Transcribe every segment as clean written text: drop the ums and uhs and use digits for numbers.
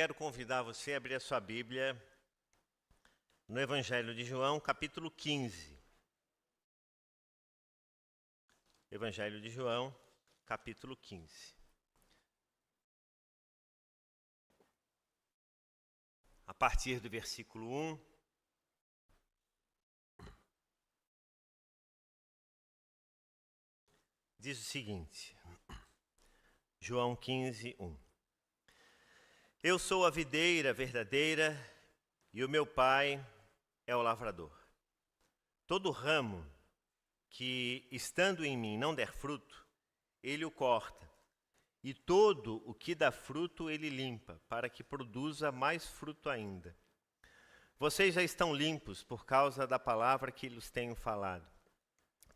quero convidar você a abrir a sua Bíblia no Evangelho de João, capítulo 15. Evangelho de João, capítulo 15. A partir do versículo 1, diz o seguinte, João 15, 1. Eu sou a videira verdadeira e o meu pai é o lavrador. Todo ramo que, estando em mim, não der fruto, ele o corta. E todo o que dá fruto, ele limpa, para que produza mais fruto ainda. Vocês já estão limpos por causa da palavra que lhes tenho falado.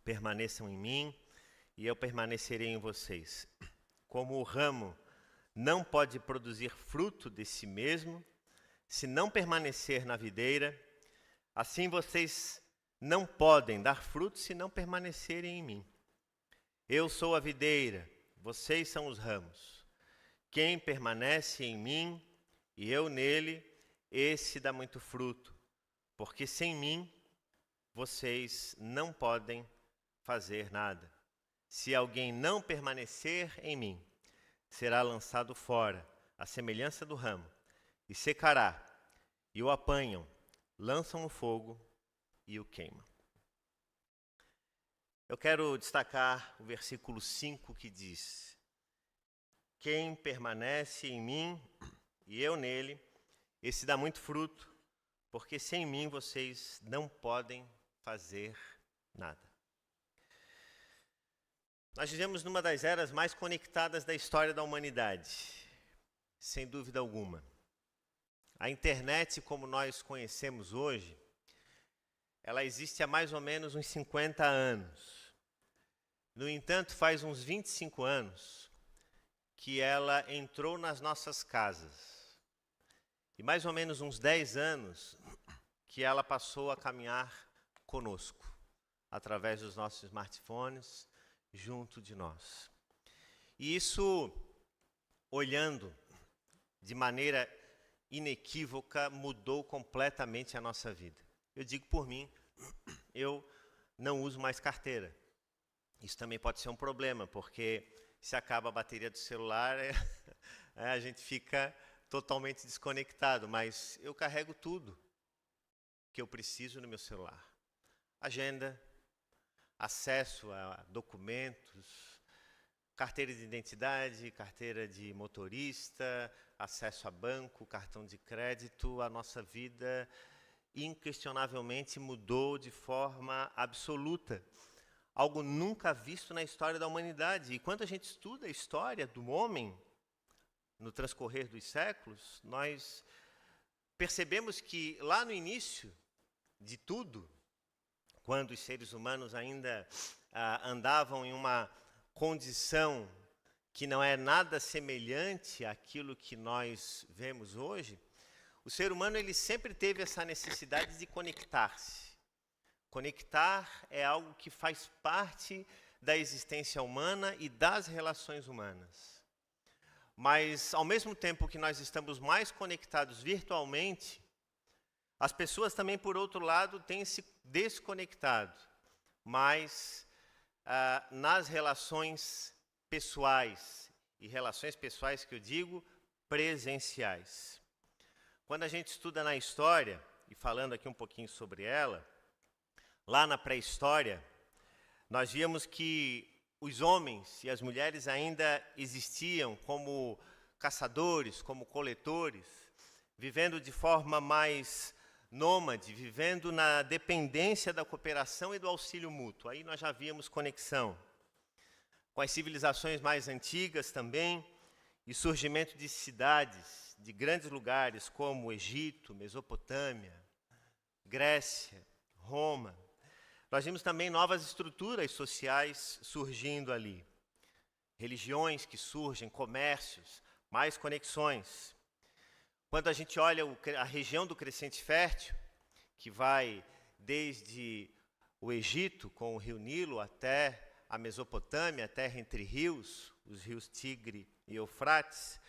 Permaneçam em mim e eu permanecerei em vocês. Como o ramo não pode produzir fruto de si mesmo, se não permanecer na videira, assim vocês não podem dar fruto se não permanecerem em mim. Eu sou a videira, vocês são os ramos. Quem permanece em mim e eu nele, esse dá muito fruto, porque sem mim vocês não podem fazer nada. Se alguém não permanecer em mim, será lançado fora, à semelhança do ramo, e secará, e o apanham, lançam no fogo e o queimam. Eu quero destacar o versículo 5 que diz: quem permanece em mim e eu nele, esse dá muito fruto, porque sem mim vocês não podem fazer nada. Nós vivemos numa das eras mais conectadas da história da humanidade, sem dúvida alguma. A internet, como nós conhecemos hoje, ela existe há mais ou menos uns 50 anos. No entanto, faz uns 25 anos que ela entrou nas nossas casas. E mais ou menos uns 10 anos que ela passou a caminhar conosco, através dos nossos smartphones, junto de nós. E isso, olhando de maneira inequívoca, mudou completamente a nossa vida. Eu digo por mim, eu não uso mais carteira. Isso também pode ser um problema, porque se acaba a bateria do celular, a gente fica totalmente desconectado, mas eu carrego tudo que eu preciso no meu celular. Agenda, acesso a documentos, carteira de identidade, carteira de motorista, acesso a banco, cartão de crédito. A nossa vida inquestionavelmente mudou de forma absoluta. Algo nunca visto na história da humanidade. E quando a gente estuda a história do homem, no transcorrer dos séculos, nós percebemos que lá no início de tudo, quando os seres humanos ainda andavam em uma condição que não é nada semelhante àquilo que nós vemos hoje, o ser humano ele sempre teve essa necessidade de conectar-se. Conectar é algo que faz parte da existência humana e das relações humanas. Mas, ao mesmo tempo que nós estamos mais conectados virtualmente, as pessoas também, por outro lado, têm se desconectado, mas nas relações pessoais, e relações pessoais que eu digo presenciais. Quando a gente estuda na história, e falando aqui um pouquinho sobre ela, lá na pré-história, nós víamos que os homens e as mulheres ainda existiam como caçadores, como coletores, vivendo de forma mais nômade, vivendo na dependência da cooperação e do auxílio mútuo. Aí nós já víamos conexão com as civilizações mais antigas também, e surgimento de cidades, de grandes lugares como Egito, Mesopotâmia, Grécia, Roma. Nós vimos também novas estruturas sociais surgindo ali. Religiões que surgem, comércios, mais conexões. Quando a gente olha a região do Crescente Fértil, que vai desde o Egito, com o rio Nilo, até a Mesopotâmia, a terra entre rios, os rios Tigre e Eufrates,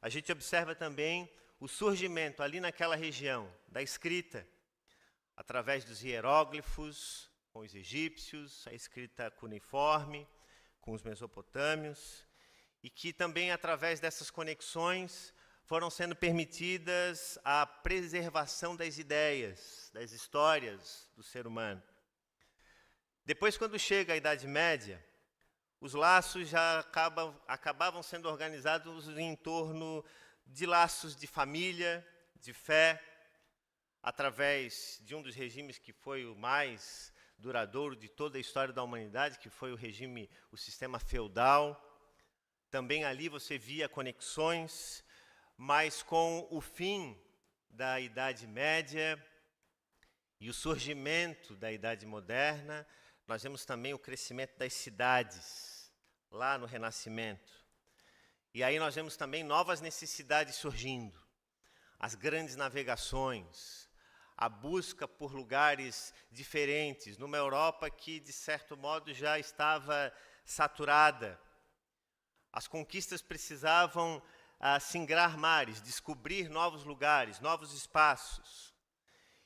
a gente observa também o surgimento ali naquela região da escrita, através dos hieróglifos, com os egípcios, a escrita cuneiforme, com os mesopotâmios, e que também através dessas conexões foram sendo permitidas a preservação das ideias, das histórias do ser humano. Depois, quando chega a Idade Média, os laços já acabavam sendo organizados em torno de laços de família, de fé, através de um dos regimes que foi o mais duradouro de toda a história da humanidade, que foi o sistema feudal. Também ali você via conexões, mas com o fim da Idade Média e o surgimento da Idade Moderna, nós vemos também o crescimento das cidades, lá no Renascimento. E aí nós vemos também novas necessidades surgindo, as grandes navegações, a busca por lugares diferentes, numa Europa que, de certo modo, já estava saturada. As conquistas precisavam singrar mares, descobrir novos lugares, novos espaços.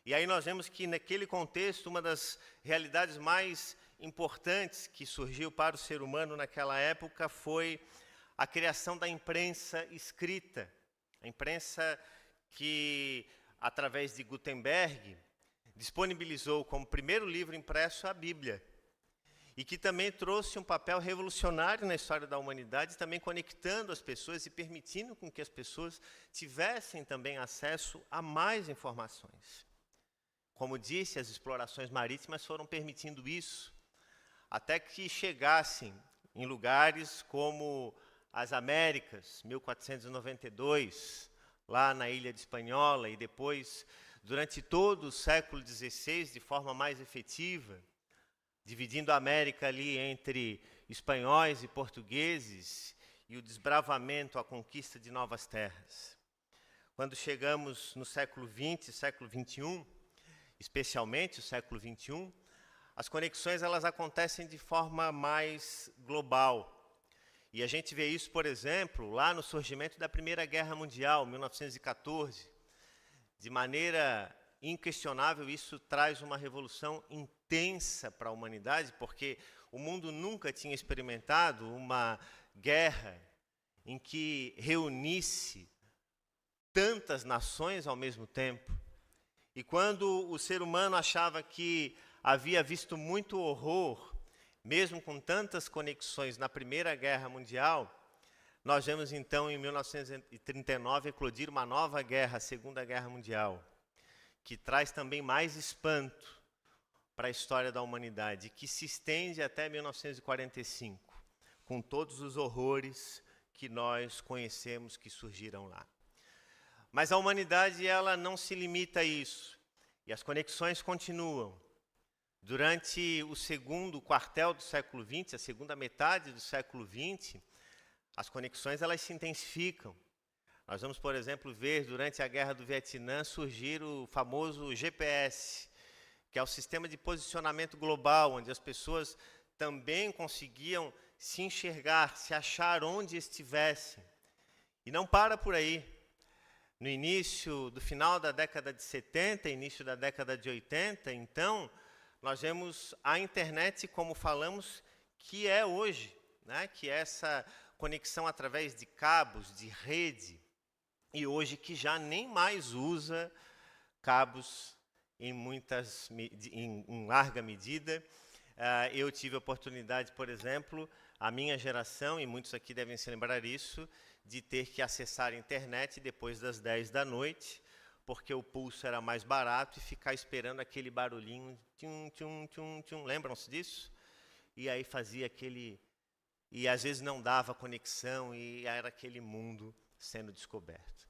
E aí nós vemos que, naquele contexto, uma das realidades mais importantes que surgiu para o ser humano naquela época foi a criação da imprensa escrita. A imprensa que, através de Gutenberg, disponibilizou como primeiro livro impresso a Bíblia. E que também trouxe um papel revolucionário na história da humanidade, também conectando as pessoas e permitindo com que as pessoas tivessem também acesso a mais informações. Como disse, as explorações marítimas foram permitindo isso, até que chegassem em lugares como as Américas, 1492, lá na Ilha de Hispaniola, e depois, durante todo o século XVI, de forma mais efetiva, dividindo a América ali entre espanhóis e portugueses, e o desbravamento, a conquista de novas terras. Quando chegamos no século XX, século XXI, especialmente o século XXI, as conexões elas acontecem de forma mais global. E a gente vê isso, por exemplo, lá no surgimento da Primeira Guerra Mundial, 1914. De maneira inquestionável, isso traz uma revolução intensa para a humanidade, porque o mundo nunca tinha experimentado uma guerra em que reunisse tantas nações ao mesmo tempo. E quando o ser humano achava que havia visto muito horror, mesmo com tantas conexões na Primeira Guerra Mundial, nós vemos então em 1939 eclodir uma nova guerra, a Segunda Guerra Mundial, que traz também mais espanto para a história da humanidade, que se estende até 1945, com todos os horrores que nós conhecemos que surgiram lá. Mas a humanidade ela não se limita a isso, e as conexões continuam. Durante o segundo quartel do século XX, a segunda metade do século XX, as conexões elas se intensificam. Nós vamos, por exemplo, ver durante a Guerra do Vietnã surgir o famoso GPS, que é o sistema de posicionamento global, onde as pessoas também conseguiam se enxergar, se achar onde estivessem. E não para por aí. No início, do final da década de 70, início da década de 80, então, nós vemos a internet, como falamos, que é hoje, né? Que é essa conexão através de cabos, de rede, e hoje que já nem mais usa cabos em larga medida. Eu tive a oportunidade, por exemplo, a minha geração, e muitos aqui devem se lembrar disso, de ter que acessar a internet depois das 10 da noite, porque o pulso era mais barato e ficar esperando aquele barulhinho, tchum, tchum, tchum, tchum. Lembram-se disso? E aí fazia aquele... E às vezes não dava conexão e era aquele mundo sendo descoberto.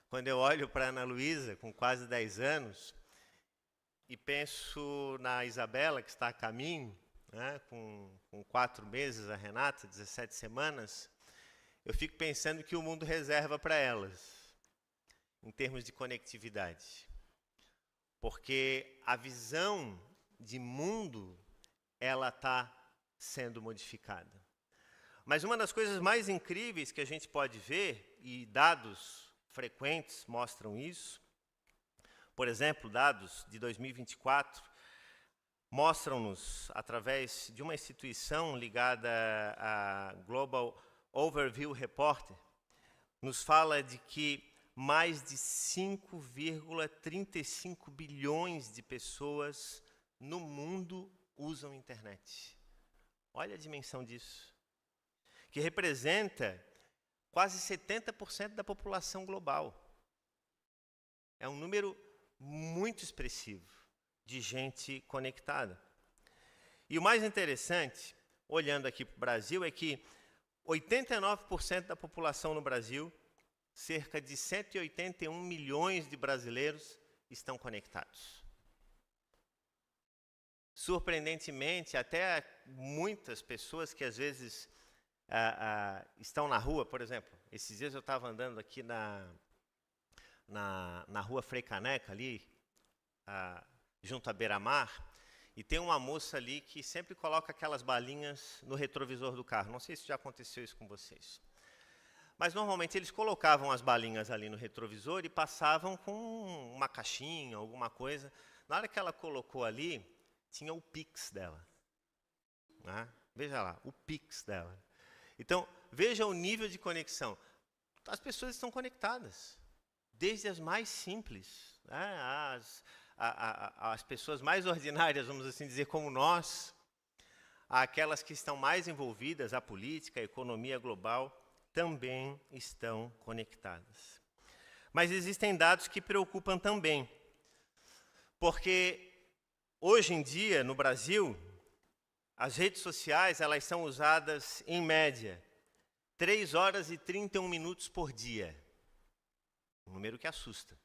Quando eu olho para a Ana Luísa, com quase 10 anos, e penso na Isabela, que está a caminho, né, com 4 meses, a Renata, 17 semanas, eu fico pensando que o mundo reserva para elas, em termos de conectividade. Porque a visão de mundo, ela está sendo modificada. Mas uma das coisas mais incríveis que a gente pode ver, e dados frequentes mostram isso. Por exemplo, dados de 2024 mostram-nos, através de uma instituição ligada à Global Overview Reporter, nos fala de que mais de 5,35 bilhões de pessoas no mundo usam a internet. Olha a dimensão disso. Que representa quase 70% da população global. É um número muito expressivo de gente conectada. E o mais interessante, olhando aqui para o Brasil, é que 89% da população no Brasil, cerca de 181 milhões de brasileiros, estão conectados. Surpreendentemente, até muitas pessoas que às vezes estão na rua, por exemplo, esses dias eu estava andando aqui na rua Frei Caneca, ali, junto à beira-mar, e tem uma moça ali que sempre coloca aquelas balinhas no retrovisor do carro. Não sei se já aconteceu isso com vocês. Mas, normalmente, eles colocavam as balinhas ali no retrovisor e passavam com uma caixinha, alguma coisa. Na hora que ela colocou ali, tinha o Pix dela. Né? Veja lá, o Pix dela. Então, veja o nível de conexão. As pessoas estão conectadas, desde as mais simples, né? As pessoas mais ordinárias, vamos assim dizer, como nós, aquelas que estão mais envolvidas, a política, a economia global, também estão conectadas. Mas existem dados que preocupam também, porque hoje em dia, no Brasil, as redes sociais elas são usadas, em média, 3 horas e 31 minutos por dia. Um número que assusta.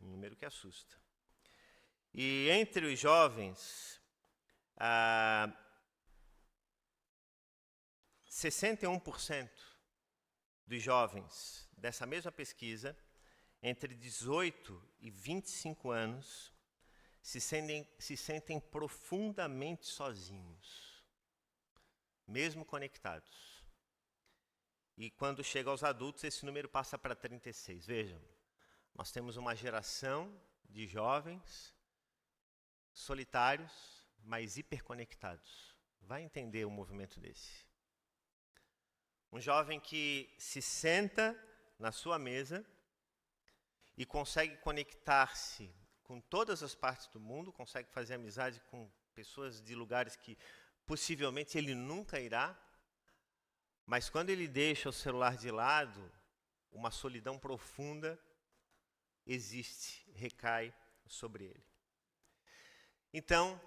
Um número que assusta. E entre os jovens, 61% dos jovens dessa mesma pesquisa, entre 18 e 25 anos, se sentem profundamente sozinhos, mesmo conectados. E quando chega aos adultos, esse número passa para 36. Vejam, nós temos uma geração de jovens solitários, mas hiperconectados. Vai entender um movimento desse. Um jovem que se senta na sua mesa e consegue conectar-se com todas as partes do mundo, consegue fazer amizade com pessoas de lugares que possivelmente ele nunca irá, mas quando ele deixa o celular de lado, uma solidão profunda existe, recai sobre ele. Então,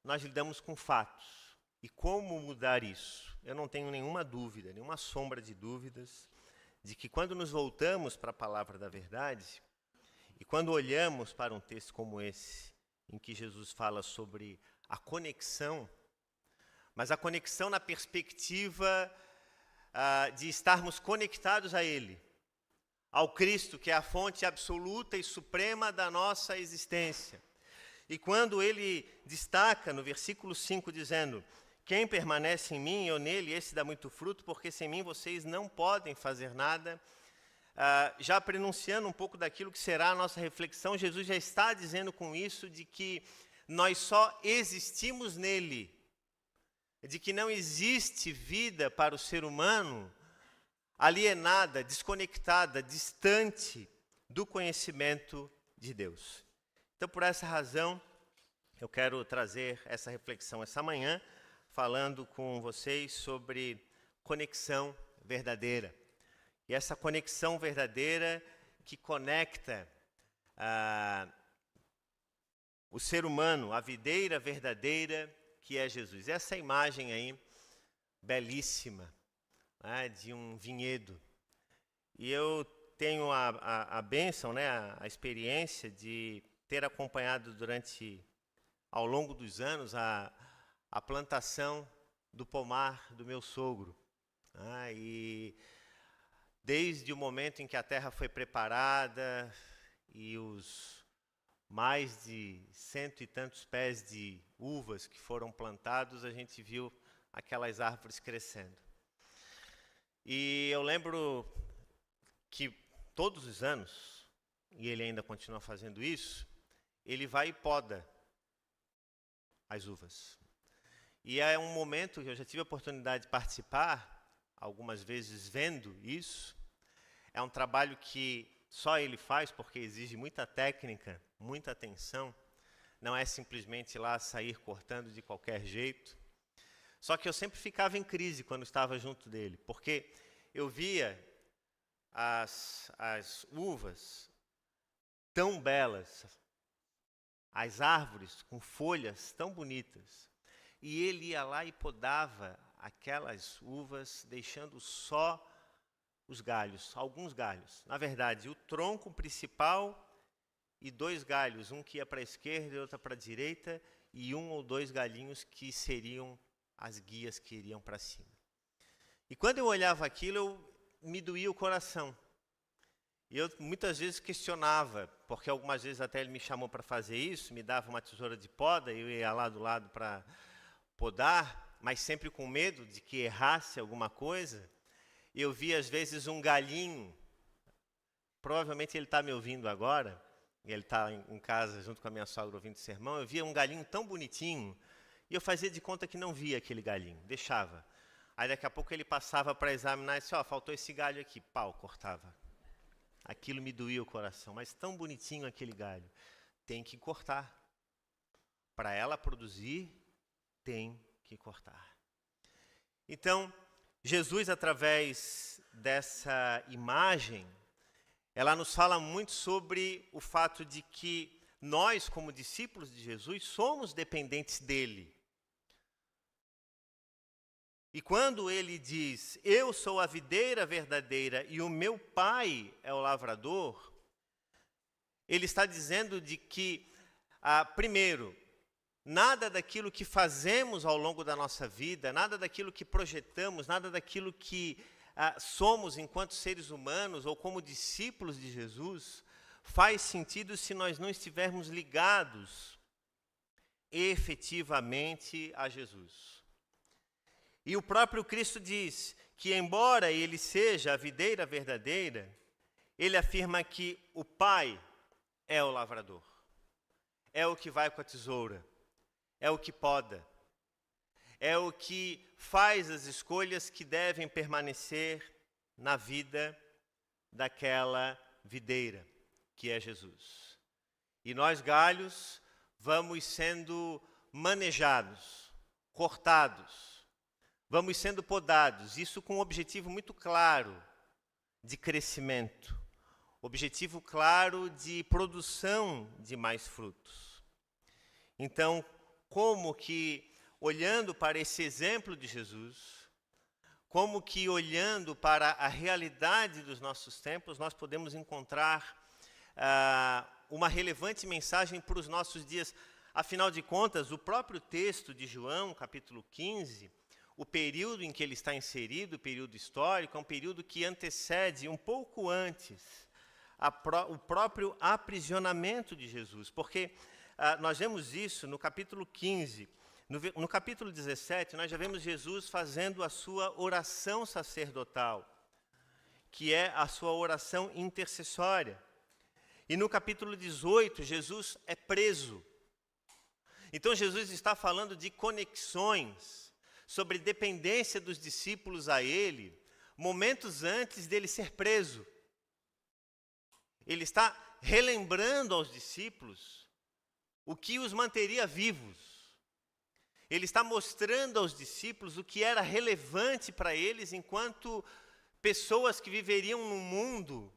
nós lidamos com fatos. E como mudar isso? Eu não tenho nenhuma dúvida, nenhuma sombra de dúvidas, de que quando nos voltamos para a palavra da verdade, e quando olhamos para um texto como esse, em que Jesus fala sobre a conexão, mas a conexão na perspectiva de estarmos conectados a Ele, ao Cristo, que é a fonte absoluta e suprema da nossa existência. E quando ele destaca no versículo 5, dizendo: quem permanece em mim e eu nele, esse dá muito fruto, porque sem mim vocês não podem fazer nada. Já pronunciando um pouco daquilo que será a nossa reflexão, Jesus já está dizendo com isso de que nós só existimos nele, de que não existe vida para o ser humano alienada, desconectada, distante do conhecimento de Deus. Então, por essa razão, eu quero trazer essa reflexão essa manhã, falando com vocês sobre conexão verdadeira. E essa conexão verdadeira que conecta o ser humano, a videira verdadeira que é Jesus. Essa imagem aí, belíssima, né, de um vinhedo. E eu tenho a bênção, né, a experiência de ter acompanhado ao longo dos anos, a plantação do pomar do meu sogro. E desde o momento em que a terra foi preparada e os mais de 100 e tantos pés de uvas que foram plantados, a gente viu aquelas árvores crescendo. E eu lembro que todos os anos, e ele ainda continua fazendo isso, ele vai e poda as uvas. E é um momento que eu já tive a oportunidade de participar, algumas vezes vendo isso. É um trabalho que só ele faz, porque exige muita técnica, muita atenção. Não é simplesmente ir lá sair cortando de qualquer jeito. Só que eu sempre ficava em crise quando estava junto dele, porque eu via as uvas tão belas, as árvores com folhas tão bonitas, e ele ia lá e podava aquelas uvas, deixando só os galhos, alguns galhos. Na verdade, o tronco principal e 2 galhos, um que ia para a esquerda e outro para a direita, e 1 ou 2 galhinhos que seriam as guias que iriam para cima. E quando eu olhava aquilo, me doía o coração. E eu muitas vezes questionava, porque algumas vezes até ele me chamou para fazer isso, me dava uma tesoura de poda, eu ia lá do lado para podar, mas sempre com medo de que errasse alguma coisa. Eu via às vezes um galinho, provavelmente ele está me ouvindo agora, ele está em casa junto com a minha sogra ouvindo o sermão, eu via um galinho tão bonitinho, e eu fazia de conta que não via aquele galinho, deixava. Aí daqui a pouco ele passava para examinar e disse, faltou esse galho aqui, pau, cortava. Aquilo me doía o coração, mas tão bonitinho aquele galho. Tem que cortar. Para ela produzir, tem que cortar. Então, Jesus, através dessa imagem, ela nos fala muito sobre o fato de que nós, como discípulos de Jesus, somos dependentes dele. E quando ele diz, eu sou a videira verdadeira e o meu pai é o lavrador, ele está dizendo de que, primeiro, nada daquilo que fazemos ao longo da nossa vida, nada daquilo que projetamos, nada daquilo que somos enquanto seres humanos ou como discípulos de Jesus, faz sentido se nós não estivermos ligados efetivamente a Jesus. E o próprio Cristo diz que, embora ele seja a videira verdadeira, ele afirma que o Pai é o lavrador, é o que vai com a tesoura, é o que poda, é o que faz as escolhas que devem permanecer na vida daquela videira, que é Jesus. E nós, galhos, vamos sendo manejados, cortados, vamos sendo podados, isso com um objetivo muito claro de crescimento, objetivo claro de produção de mais frutos. Então, como que, olhando para esse exemplo de Jesus, como que olhando para a realidade dos nossos tempos, nós podemos encontrar uma relevante mensagem para os nossos dias. Afinal de contas, o próprio texto de João, capítulo 15, o período em que ele está inserido, o período histórico, é um período que antecede, um pouco antes, o próprio aprisionamento de Jesus. Porque nós vemos isso no capítulo 15. No capítulo 17, nós já vemos Jesus fazendo a sua oração sacerdotal, que é a sua oração intercessória. E no capítulo 18, Jesus é preso. Então, Jesus está falando de conexões, sobre dependência dos discípulos a ele, momentos antes dele ser preso. Ele está relembrando aos discípulos o que os manteria vivos. Ele está mostrando aos discípulos o que era relevante para eles enquanto pessoas que viveriam num mundo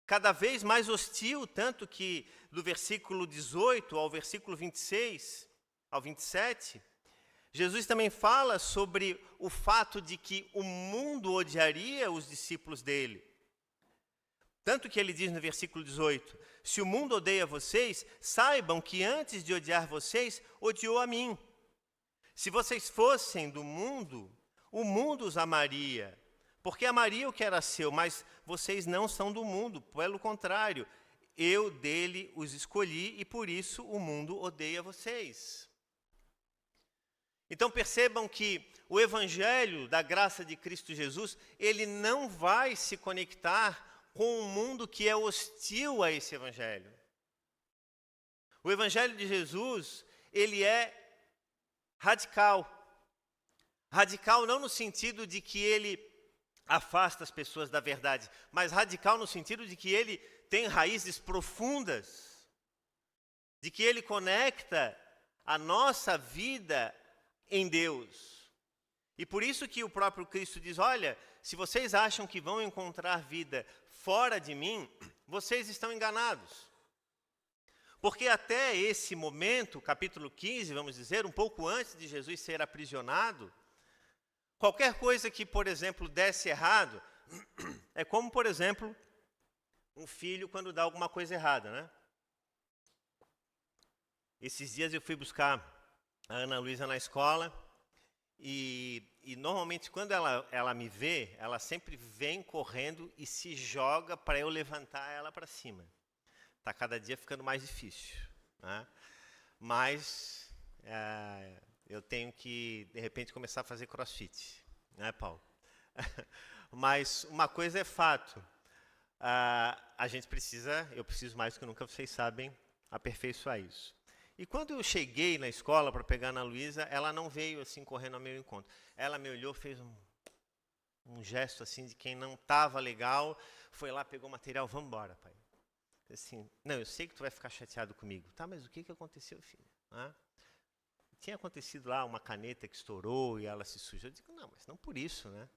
cada vez mais hostil, tanto que do versículo 18 ao versículo 26 ao 27, Jesus também fala sobre o fato de que o mundo odiaria os discípulos dele. Tanto que ele diz no versículo 18, se o mundo odeia vocês, saibam que antes de odiar vocês, odiou a mim. Se vocês fossem do mundo, o mundo os amaria, porque amaria o que era seu, mas vocês não são do mundo, pelo contrário, eu dele os escolhi e por isso o mundo odeia vocês. Então percebam que o evangelho da graça de Cristo Jesus, ele não vai se conectar com um mundo que é hostil a esse evangelho. O evangelho de Jesus, ele é radical. Radical não no sentido de que ele afasta as pessoas da verdade, mas radical no sentido de que ele tem raízes profundas, de que ele conecta a nossa vida em Deus. E por isso que o próprio Cristo diz, olha, se vocês acham que vão encontrar vida fora de mim, vocês estão enganados. Porque até esse momento, capítulo 15, vamos dizer, um pouco antes de Jesus ser aprisionado, qualquer coisa que, por exemplo, desse errado, é como, por exemplo, um filho quando dá alguma coisa errada, né? Esses dias eu fui buscar a Ana Luísa na escola e normalmente quando ela me vê, ela sempre vem correndo e se joga para eu levantar ela para cima. Está cada dia ficando mais difícil, né? Mas eu tenho que, de repente, começar a fazer crossfit, né, Paulo? Mas uma coisa é fato, eu preciso mais do que nunca, vocês sabem, aperfeiçoar isso. E quando eu cheguei na escola para pegar a Ana Luísa, ela não veio assim correndo ao meu encontro. Ela me olhou, fez um gesto assim de quem não estava legal, foi lá, pegou o material, vamos embora, pai. Assim, não, eu sei que tu vai ficar chateado comigo. Tá, mas o que aconteceu, filho? Tinha acontecido lá uma caneta que estourou e ela se sujou. Eu digo, não, mas não por isso, né?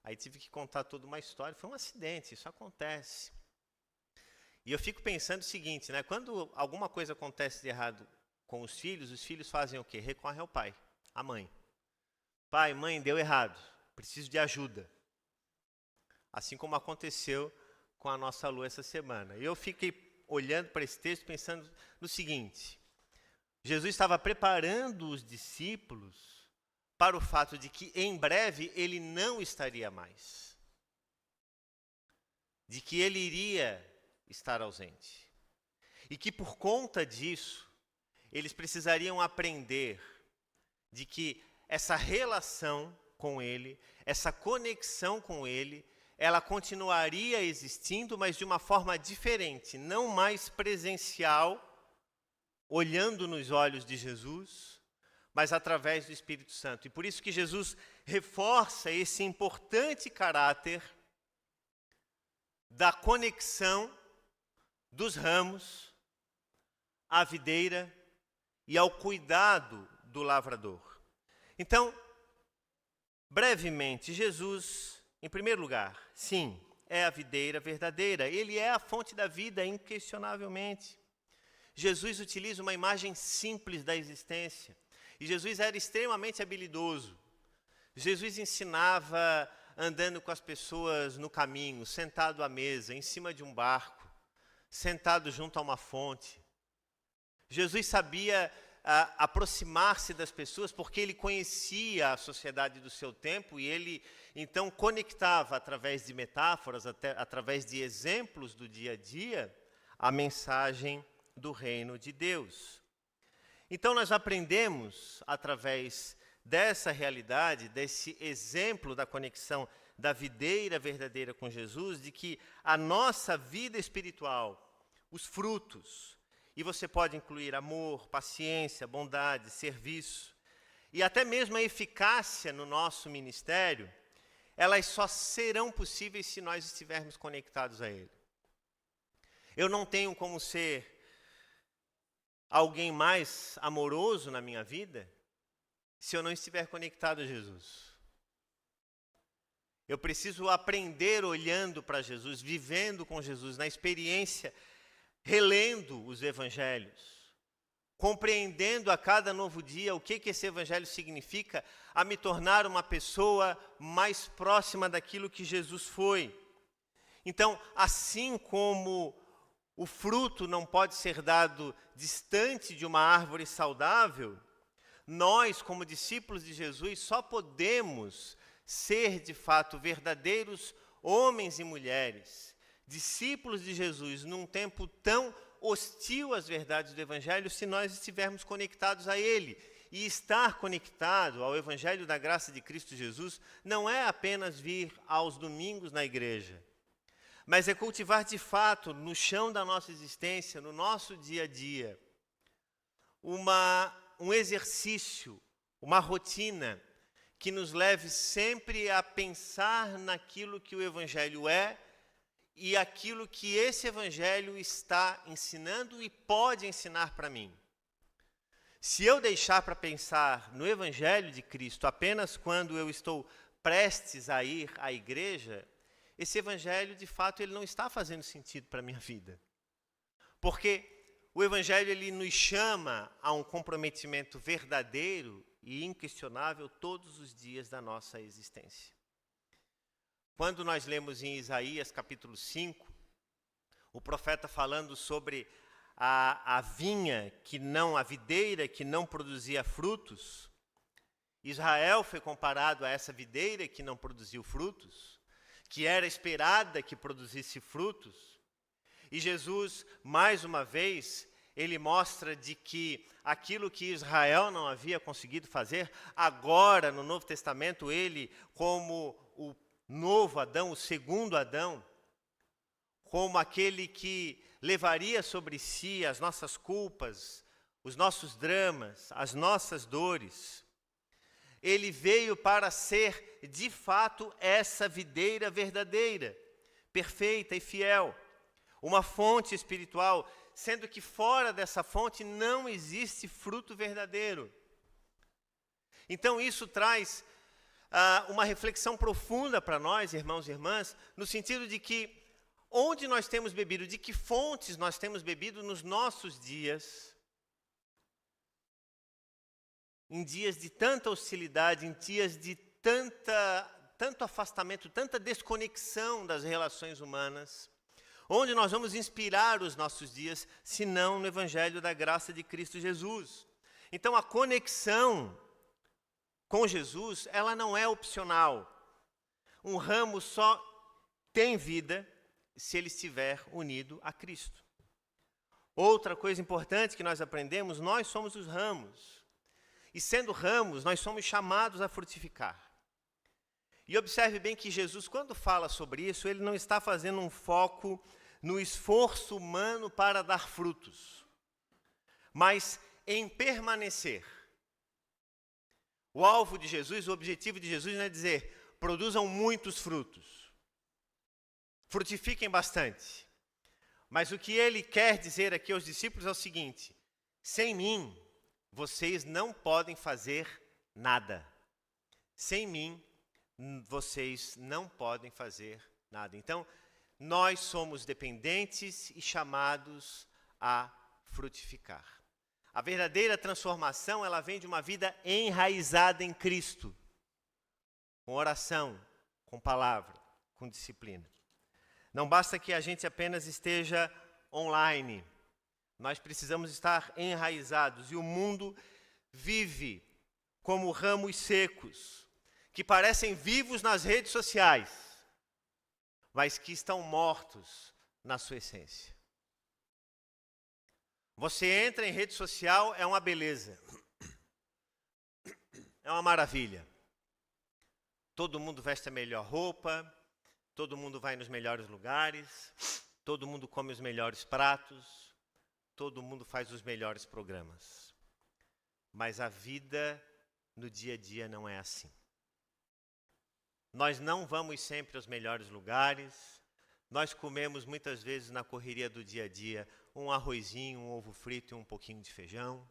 Aí tive que contar toda uma história. Foi um acidente, isso acontece. E eu fico pensando o seguinte, né? Quando alguma coisa acontece de errado com os filhos fazem o quê? Recorrem ao pai, à mãe. Pai, mãe, deu errado, preciso de ajuda. Assim como aconteceu com a nossa Lu essa semana. E eu fiquei olhando para esse texto pensando no seguinte, Jesus estava preparando os discípulos para o fato de que em breve ele não estaria mais. De que ele iria estar ausente. E que por conta disso, eles precisariam aprender de que essa relação com ele, essa conexão com ele, ela continuaria existindo, mas de uma forma diferente, não mais presencial, olhando nos olhos de Jesus, mas através do Espírito Santo. E por isso que Jesus reforça esse importante caráter da conexão dos ramos à videira e ao cuidado do lavrador. Então, brevemente, Jesus, em primeiro lugar, sim, é a videira verdadeira. Ele é a fonte da vida, inquestionavelmente. Jesus utiliza uma imagem simples da existência. E Jesus era extremamente habilidoso. Jesus ensinava andando com as pessoas no caminho, sentado à mesa, em cima de um barco, sentado junto a uma fonte. Jesus sabia aproximar-se das pessoas porque ele conhecia a sociedade do seu tempo e ele então conectava através de metáforas, através de exemplos do dia a dia, a mensagem do reino de Deus. Então nós aprendemos através dessa realidade, desse exemplo da conexão da videira verdadeira com Jesus, de que a nossa vida espiritual, os frutos, e você pode incluir amor, paciência, bondade, serviço, e até mesmo a eficácia no nosso ministério, elas só serão possíveis se nós estivermos conectados a Ele. Eu não tenho como ser alguém mais amoroso na minha vida se eu não estiver conectado a Jesus. Eu preciso aprender olhando para Jesus, vivendo com Jesus, na experiência, relendo os evangelhos, compreendendo a cada novo dia o que esse evangelho significa, a me tornar uma pessoa mais próxima daquilo que Jesus foi. Então, assim como o fruto não pode ser dado distante de uma árvore saudável, nós, como discípulos de Jesus, só podemos ser, de fato, verdadeiros homens e mulheres, discípulos de Jesus, num tempo tão hostil às verdades do Evangelho, se nós estivermos conectados a Ele. E estar conectado ao Evangelho da graça de Cristo Jesus não é apenas vir aos domingos na igreja, mas é cultivar de fato, no chão da nossa existência, no nosso dia a dia, um exercício, uma rotina que nos leve sempre a pensar naquilo que o Evangelho é e aquilo que esse Evangelho está ensinando e pode ensinar para mim. Se eu deixar para pensar no Evangelho de Cristo apenas quando eu estou prestes a ir à igreja, esse Evangelho, de fato, ele não está fazendo sentido para a minha vida. Porque o Evangelho ele nos chama a um comprometimento verdadeiro e inquestionável todos os dias da nossa existência. Quando nós lemos em Isaías capítulo 5, o profeta falando sobre a vinha a videira que não produzia frutos, Israel foi comparado a essa videira que não produziu frutos, que era esperada que produzisse frutos. E Jesus, mais uma vez, ele mostra de que aquilo que Israel não havia conseguido fazer, agora no Novo Testamento, ele, como o novo Adão, o segundo Adão, como aquele que levaria sobre si as nossas culpas, os nossos dramas, as nossas dores. Ele veio para ser, de fato, essa videira verdadeira, perfeita e fiel, uma fonte espiritual, sendo que fora dessa fonte não existe fruto verdadeiro. Então isso traz uma reflexão profunda para nós, irmãos e irmãs, no sentido de que onde nós temos bebido, de que fontes nós temos bebido nos nossos dias, em dias de tanta hostilidade, em dias de tanto afastamento, tanta desconexão das relações humanas, onde nós vamos inspirar os nossos dias, se não no Evangelho da graça de Cristo Jesus. Então a conexão com Jesus, ela não é opcional. Um ramo só tem vida se ele estiver unido a Cristo. Outra coisa importante que nós aprendemos, nós somos os ramos. E sendo ramos, nós somos chamados a frutificar. E observe bem que Jesus, quando fala sobre isso, ele não está fazendo um foco no esforço humano para dar frutos, mas em permanecer. O alvo de Jesus, o objetivo de Jesus não é dizer, produzam muitos frutos. Frutifiquem bastante. Mas o que ele quer dizer aqui aos discípulos é o seguinte: sem mim, vocês não podem fazer nada. Sem mim, vocês não podem fazer nada. Então, nós somos dependentes e chamados a frutificar. A verdadeira transformação, ela vem de uma vida enraizada em Cristo. Com oração, com palavra, com disciplina. Não basta que a gente apenas esteja online. Nós precisamos estar enraizados. E o mundo vive como ramos secos, que parecem vivos nas redes sociais, mas que estão mortos na sua essência. Você entra em rede social, é uma beleza. É uma maravilha. Todo mundo veste a melhor roupa, todo mundo vai nos melhores lugares, todo mundo come os melhores pratos, todo mundo faz os melhores programas. Mas a vida no dia a dia não é assim. Nós não vamos sempre aos melhores lugares, nós comemos muitas vezes na correria do dia a dia um arrozinho, um ovo frito e um pouquinho de feijão.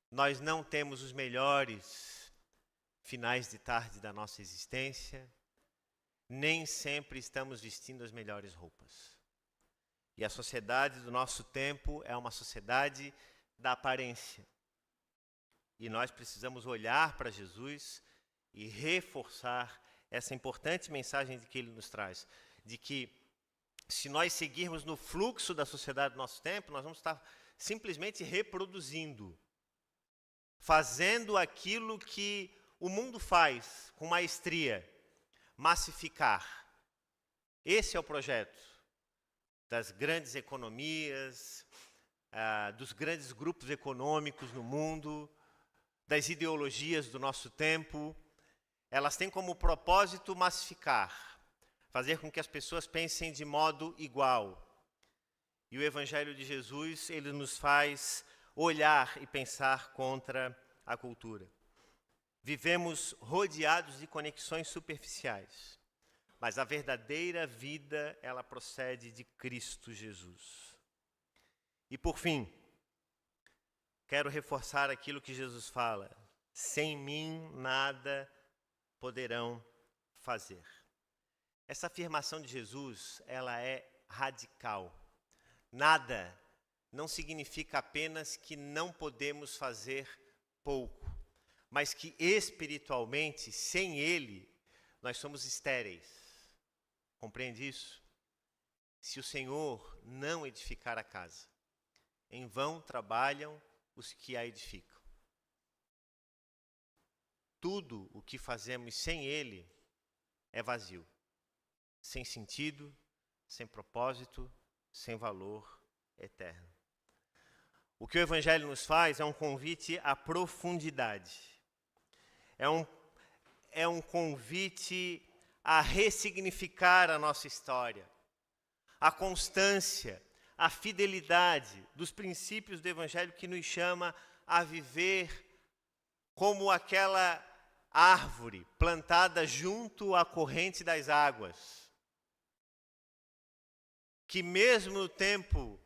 Nós não temos os melhores finais de tarde da nossa existência. Nem sempre estamos vestindo as melhores roupas. E a sociedade do nosso tempo é uma sociedade da aparência. E nós precisamos olhar para Jesus e reforçar essa importante mensagem que ele nos traz, de que se nós seguirmos no fluxo da sociedade do nosso tempo, nós vamos estar simplesmente reproduzindo, fazendo aquilo que o mundo faz com maestria, massificar. Esse é o projeto das grandes economias, dos grandes grupos econômicos no mundo, das ideologias do nosso tempo. Elas têm como propósito massificar, fazer com que as pessoas pensem de modo igual. E o Evangelho de Jesus, ele nos faz olhar e pensar contra a cultura. Vivemos rodeados de conexões superficiais, mas a verdadeira vida, ela procede de Cristo Jesus. E por fim, quero reforçar aquilo que Jesus fala: sem mim nada poderão fazer. Essa afirmação de Jesus, ela é radical. Nada não significa apenas que não podemos fazer pouco, mas que espiritualmente, sem Ele, nós somos estéreis. Compreende isso? Se o Senhor não edificar a casa, em vão trabalham os que a edificam. Tudo o que fazemos sem Ele é vazio, sem sentido, sem propósito, sem valor eterno. O que o Evangelho nos faz é um convite à profundidade. É um convite a ressignificar a nossa história, a constância, a fidelidade dos princípios do Evangelho que nos chama a viver como aquela árvore plantada junto à corrente das águas, que mesmo no tempo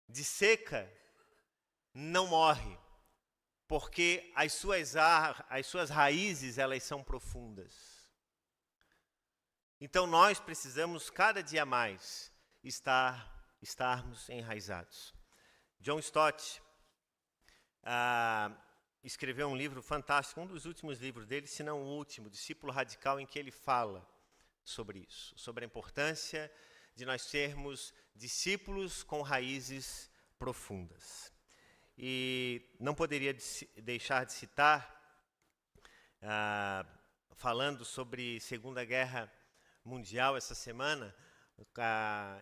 de seca não morre, porque as suas raízes, elas são profundas. Então nós precisamos cada dia mais estarmos enraizados. John Stott escreveu um livro fantástico, um dos últimos livros dele, se não o último, Discípulo Radical, em que ele fala sobre isso, sobre a importância de nós sermos discípulos com raízes profundas. E não poderia deixar de citar, falando sobre Segunda Guerra Mundial essa semana,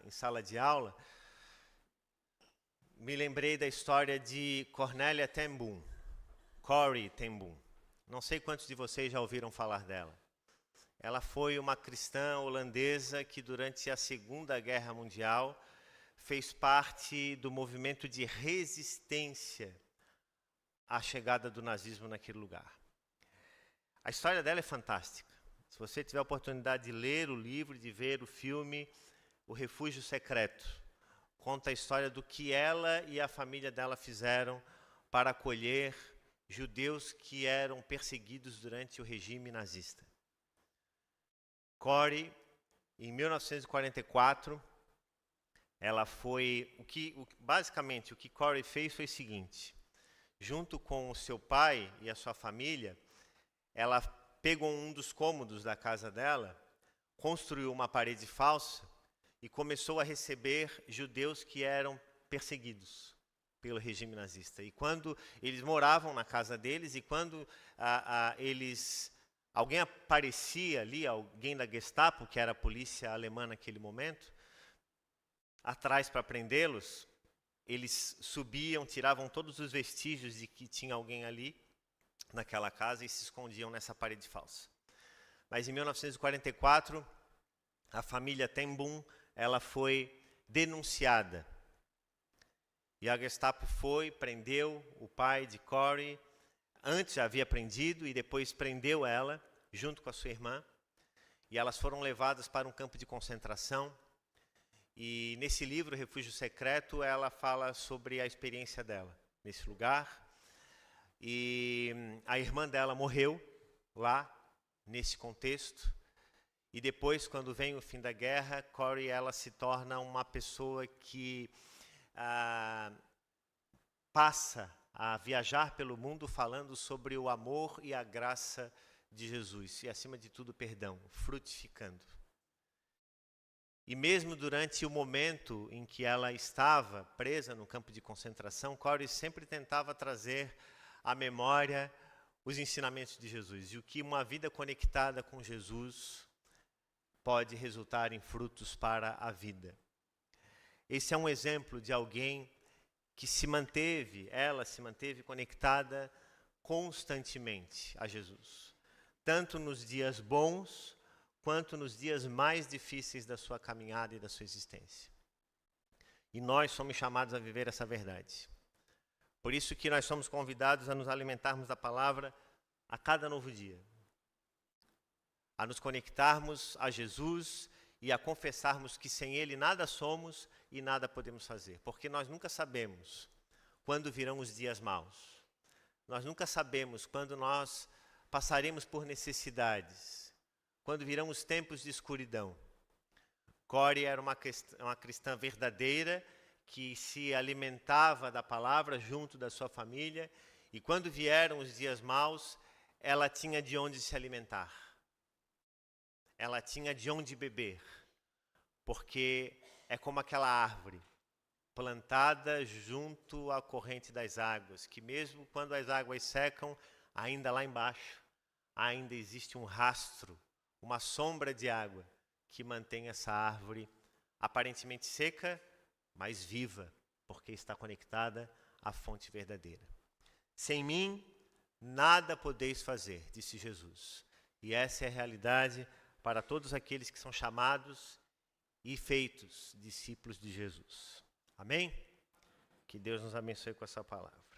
em sala de aula, me lembrei da história de Cornélia ten Boom, Corrie ten Boom. Não sei quantos de vocês já ouviram falar dela. Ela foi uma cristã holandesa que durante a Segunda Guerra Mundial fez parte do movimento de resistência à chegada do nazismo naquele lugar. A história dela é fantástica. Se você tiver a oportunidade de ler o livro, de ver o filme O Refúgio Secreto, conta a história do que ela e a família dela fizeram para acolher judeus que eram perseguidos durante o regime nazista. Corrie, em 1944, ela foi... basicamente, o que Corrie fez foi o seguinte: junto com o seu pai e a sua família, ela pegou um dos cômodos da casa dela, construiu uma parede falsa e começou a receber judeus que eram perseguidos pelo regime nazista. E quando eles moravam na casa deles, e quando alguém aparecia ali, alguém da Gestapo, que era a polícia alemã naquele momento, atrás para prendê-los, eles subiam, tiravam todos os vestígios de que tinha alguém ali naquela casa e se escondiam nessa parede falsa. Mas em 1944, a família ten Boom, ela foi denunciada. E a Gestapo prendeu o pai de Corrie. Antes já havia prendido e depois prendeu ela, junto com a sua irmã. E elas foram levadas para um campo de concentração. E nesse livro, Refúgio Secreto, ela fala sobre a experiência dela nesse lugar. E a irmã dela morreu lá, nesse contexto. E depois, quando vem o fim da guerra, Corrie, ela se torna uma pessoa que passa a viajar pelo mundo falando sobre o amor e a graça de Jesus. E, acima de tudo, perdão, frutificando. E mesmo durante o momento em que ela estava presa no campo de concentração, Corrie sempre tentava trazer à memória os ensinamentos de Jesus. E o que uma vida conectada com Jesus pode resultar em frutos para a vida. Esse é um exemplo de alguém que ela se manteve conectada constantemente a Jesus. Tanto nos dias bons, quanto nos dias mais difíceis da sua caminhada e da sua existência. E nós somos chamados a viver essa verdade. Por isso que nós somos convidados a nos alimentarmos da palavra a cada novo dia. A nos conectarmos a Jesus e a confessarmos que sem Ele nada somos e nada podemos fazer. Porque nós nunca sabemos quando virão os dias maus. Nós nunca sabemos quando nós passaremos por necessidades, quando virão os tempos de escuridão. Cori era uma cristã verdadeira que se alimentava da palavra junto da sua família, e quando vieram os dias maus, ela tinha de onde se alimentar. Ela tinha de onde beber, porque é como aquela árvore plantada junto à corrente das águas, que mesmo quando as águas secam, ainda lá embaixo, ainda existe um rastro, uma sombra de água que mantém essa árvore aparentemente seca, mas viva, porque está conectada à fonte verdadeira. Sem mim, nada podeis fazer, disse Jesus. E essa é a realidade para todos aqueles que são chamados e feitos discípulos de Jesus. Amém? Que Deus nos abençoe com essa palavra.